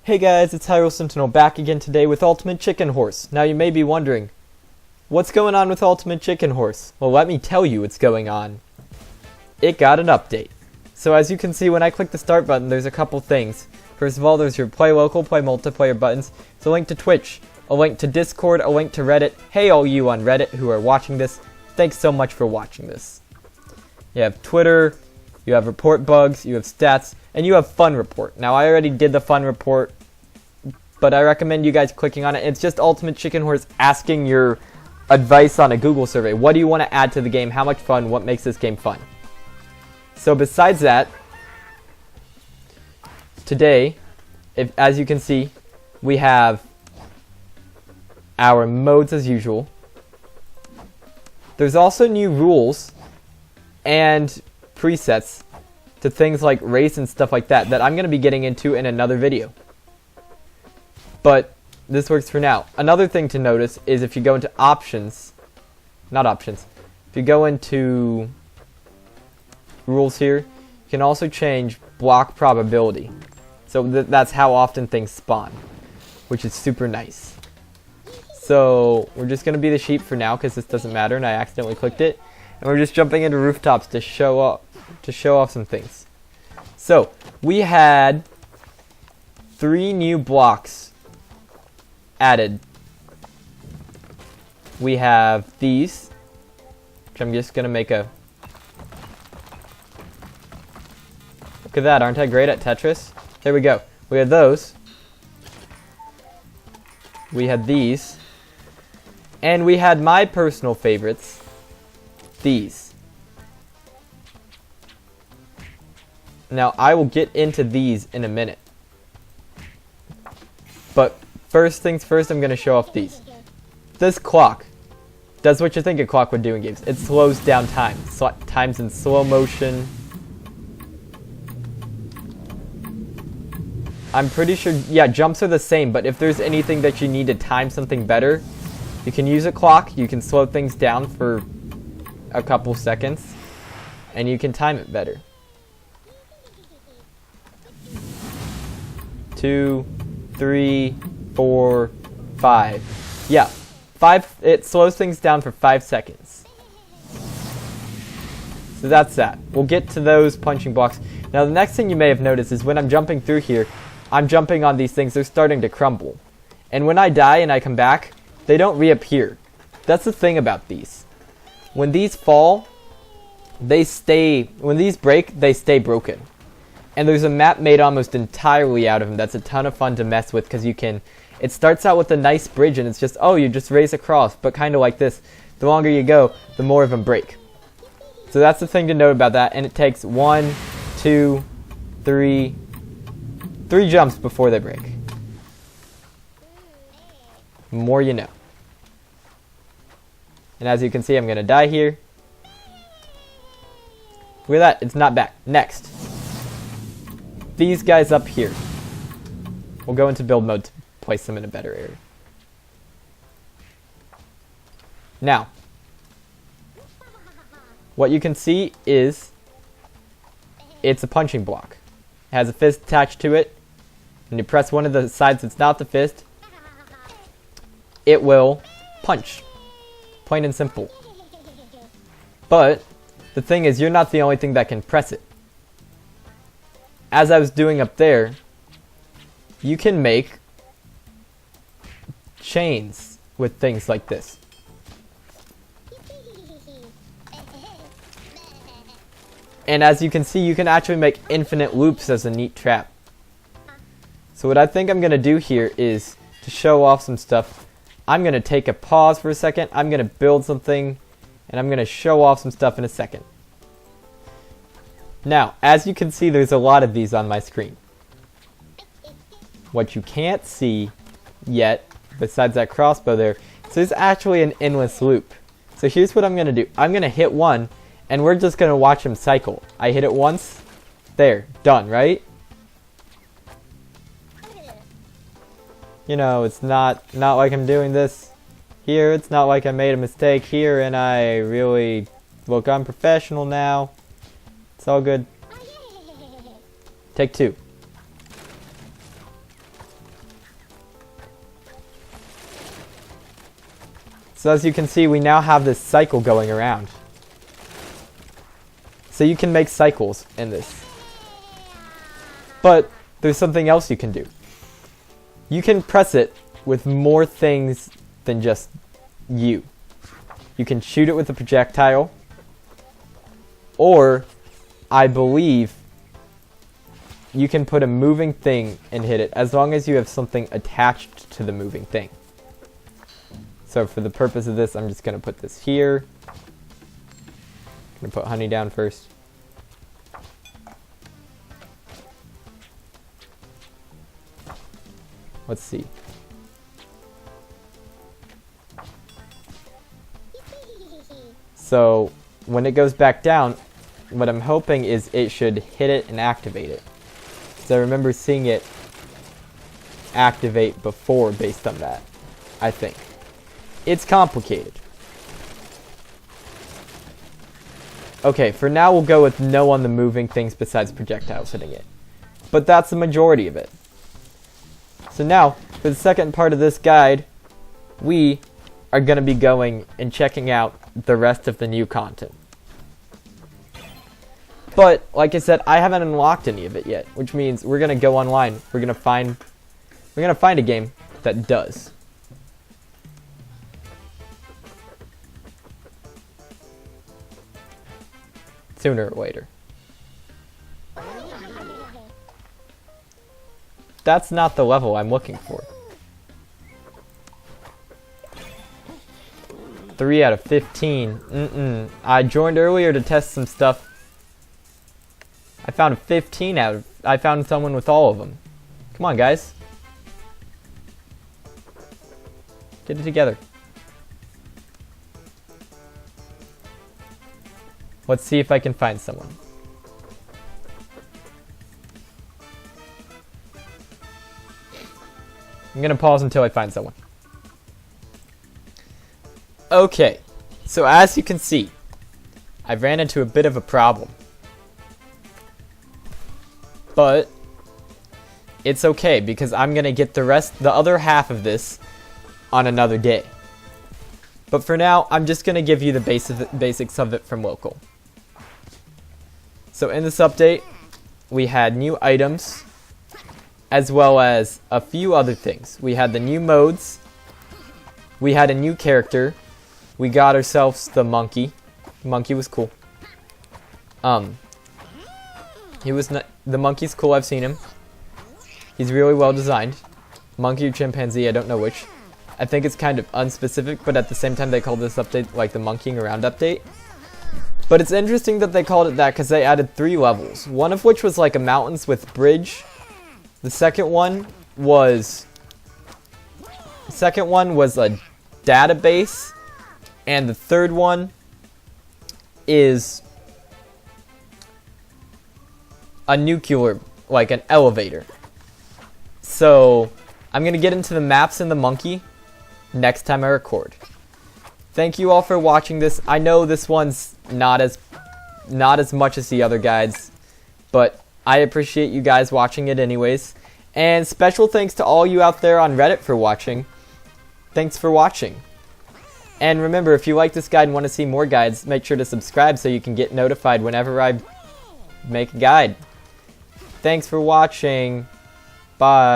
Hey guys, it's Hyrule Sentinel back again today with Ultimate Chicken Horse. Now you may be wondering, what's going on with Ultimate Chicken Horse? Well, let me tell you what's going on. It got an update. So as you can see, when I click the start button, there's a couple things. First of all, there's your play local, play multiplayer buttons. There's a link to Twitch, a link to Discord, a link to Reddit. Hey all you on Reddit who are watching this, thanks so much for watching this. You have Twitter, you have report bugs, you have stats, and you have fun report. Now I already did the fun report, but I recommend you guys clicking on it. It's just Ultimate Chicken Horse asking your advice on a Google survey. What do you want to add to the game? How much fun? What makes this game fun? So besides that, today, as you can see, we have our modes as usual. There's also new rules and presets to things like race and stuff like that I'm going to be getting into in another video. But this works for now. Another thing to notice is if you go into options, if you go into rules here, you can also change block probability. So that's how often things spawn, which is super nice. So we're just going to be the sheep for now because this doesn't matter and I accidentally clicked it. And we're just jumping into rooftops to show off some things. So we had 3 new blocks added. We have these, which I'm just gonna make a... Look at that, aren't I great at Tetris? There we go. We had those. We had these. And we had my personal favorites, these. Now I will get into these in a minute. But first things first, I'm going to show off these. This clock does what you think a clock would do in games. It slows down time. Time's in slow motion. I'm pretty sure, yeah, jumps are the same, but if there's anything that you need to time something better, you can use a clock. You can slow things down for a couple seconds, and you can time it better. 2, 3, 4, 5. Yeah, 5. It slows things down for 5 seconds. So that's that. We'll get to those punching blocks. Now the next thing you may have noticed is when I'm jumping through here, I'm jumping on these things. They're starting to crumble. And when I die and I come back, they don't reappear. That's the thing about these. When these fall, they stay... When these break, they stay broken. And there's a map made almost entirely out of them that's a ton of fun to mess with because you can... It starts out with a nice bridge and it's just, oh, you just raise across, but kind of like this. The longer you go, the more of them break. So that's the thing to note about that, and it takes 1, 2, 3 jumps before they break. The more you know. And as you can see, I'm going to die here. Look at that, it's not back. Next. These guys up here. We'll go into build mode to place them in a better area. Now, what you can see is it's a punching block. It has a fist attached to it, and you press one of the sides that's not the fist, it will punch. Plain and simple. But the thing is, you're not the only thing that can press it. As I was doing up there, you can make chains with things like this. And as you can see, you can actually make infinite loops as a neat trap. So what I think I'm going to do here is to show off some stuff. I'm going to take a pause for a second. I'm going to build something, and I'm going to show off some stuff in a second. Now, as you can see, there's a lot of these on my screen. What you can't see yet, besides that crossbow there, so there's actually an endless loop. So here's what I'm going to do. I'm going to hit one, and we're just going to watch him cycle. I hit it once. There. Done, right? You know, it's not like I'm doing this here. It's not like I made a mistake here and I really look unprofessional now. It's all good. Take 2. So as you can see, we now have this cycle going around. So you can make cycles in this. But there's something else you can do. You can press it with more things than just you. You can shoot it with a projectile, or I believe you can put a moving thing and hit it as long as you have something attached to the moving thing. So for the purpose of this, I'm just going to put this here. I'm going to put honey down first. Let's see. So when it goes back down, what I'm hoping is it should hit it and activate it. So I remember seeing it activate before based on that, I think. It's complicated. Okay, for now we'll go with no on the moving things besides projectiles hitting it. But that's the majority of it. So now, for the second part of this guide, we are going to be going and checking out the rest of the new content. But, like I said, I haven't unlocked any of it yet, which means we're going to go online. We're going to find a game that does. Sooner or later. That's not the level I'm looking for. 3 out of 15. I joined earlier to test some stuff. I found 15 out of... I found someone with all of them. Come on, guys. Get it together. Let's see if I can find someone. I'm gonna pause until I find someone. Okay, so as you can see, I ran into a bit of a problem. But it's okay because I'm gonna get the other half of this on another day. But for now, I'm just gonna give you the basics of it from local. So in this update, we had new items, as well as a few other things. We had the new modes, we had a new character, we got ourselves the monkey. The monkey was cool. The monkey's cool, I've seen him. He's really well designed. Monkey or chimpanzee, I don't know which. I think it's kind of unspecific, but at the same time they called this update like the monkeying around update. But it's interesting that they called it that because they added 3 levels. One of which was like a mountains with bridge. The second one was a database. And the third one is a nuclear, like an elevator. So I'm going to get into the maps and the monkey next time I record. Thank you all for watching this. I know this one's not as much as the other guides, but I appreciate you guys watching it anyways. And special thanks to all you out there on Reddit for watching. Thanks for watching. And remember, if you like this guide and want to see more guides, make sure to subscribe so you can get notified whenever I make a guide. Thanks for watching. Bye.